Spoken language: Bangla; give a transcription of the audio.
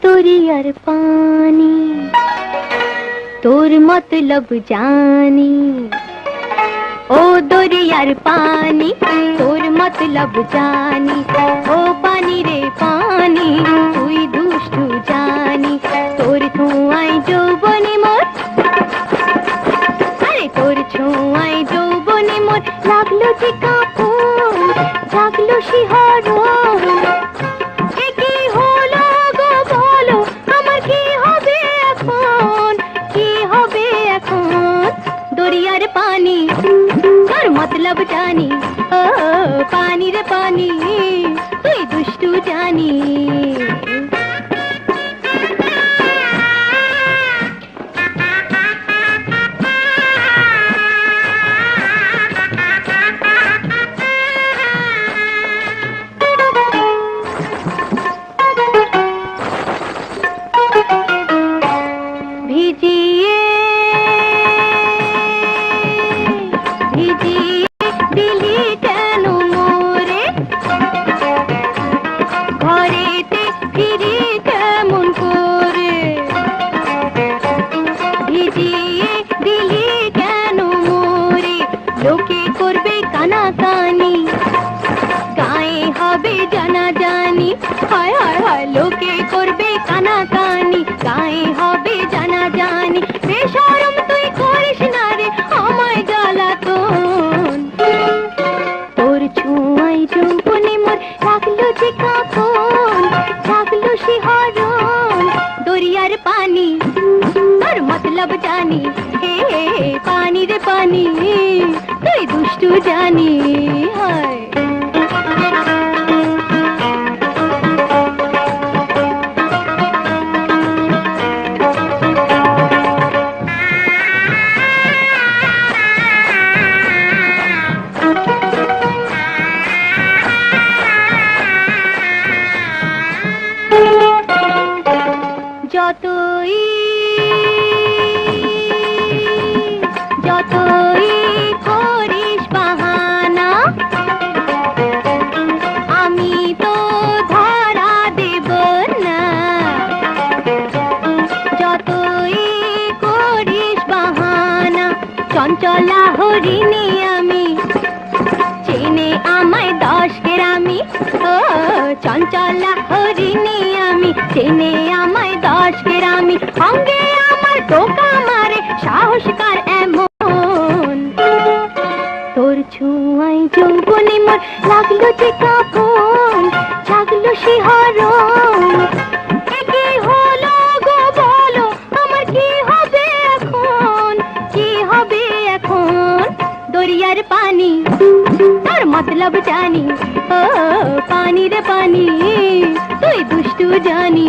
दरियार पानी तोर मतलब जानी ओ दरियार पानी तोर मतलब जानी ओ पानी रे पानी तुई दुष्टु जानी तोर धुआई যৌবনে মোর আরে তোর ছোঁয়ায় যৌবনে মোর লাগলো যে কাঁপন জাগলো শিহরণ এ কি হলো গো বলো আমার কি হবে এখন দরিয়ার পানি তোর मतलब जानी ओ पानी रे पानी तुई दुष्टु जानी ভিজিয়ে দিলি কেন মোরে ঘরেতে ফিরি কেমন করে ভিজিয়ে দিলি কেন মোরে লোকে করবে কানাকানি গায়ে হবে জানাজানি হায় হায় হায় লোকে করবে কানাকানি গায়ে হবে জানাজানি বেশরম তুই করিস না রে আমায় জ্বালাতন তোর ছোঁয়ায় যৌবনে মোর লাগলো যে কাঁপন জাগলো শিহরণ দরিয়ার পানি তোর मतलब জানি হে পানি রে পানি তুই দুষ্টু জানি হায় যতই করিস বাহানা আমি তো ধরা দেব না যতই করিস বাহানা চঞ্চলা হরিণী আমি চেনে আমায় 10 গ্রামী ও চঞ্চলা হরিণী আমি চেনে আমায় 10 গ্রামী অঙ্গে আমার টোকা মারে সাহসকার এমন তোর ছোঁয়ায় যৌবনে মোর লাগলো যে কাঁপন জাগলো শিহরণ এ কি হলো গো বলো আমার কি হবে এখন দরিয়ার পানি তোর मतलब জানি ও পানি রে পানি তুই দুষ্টু জানি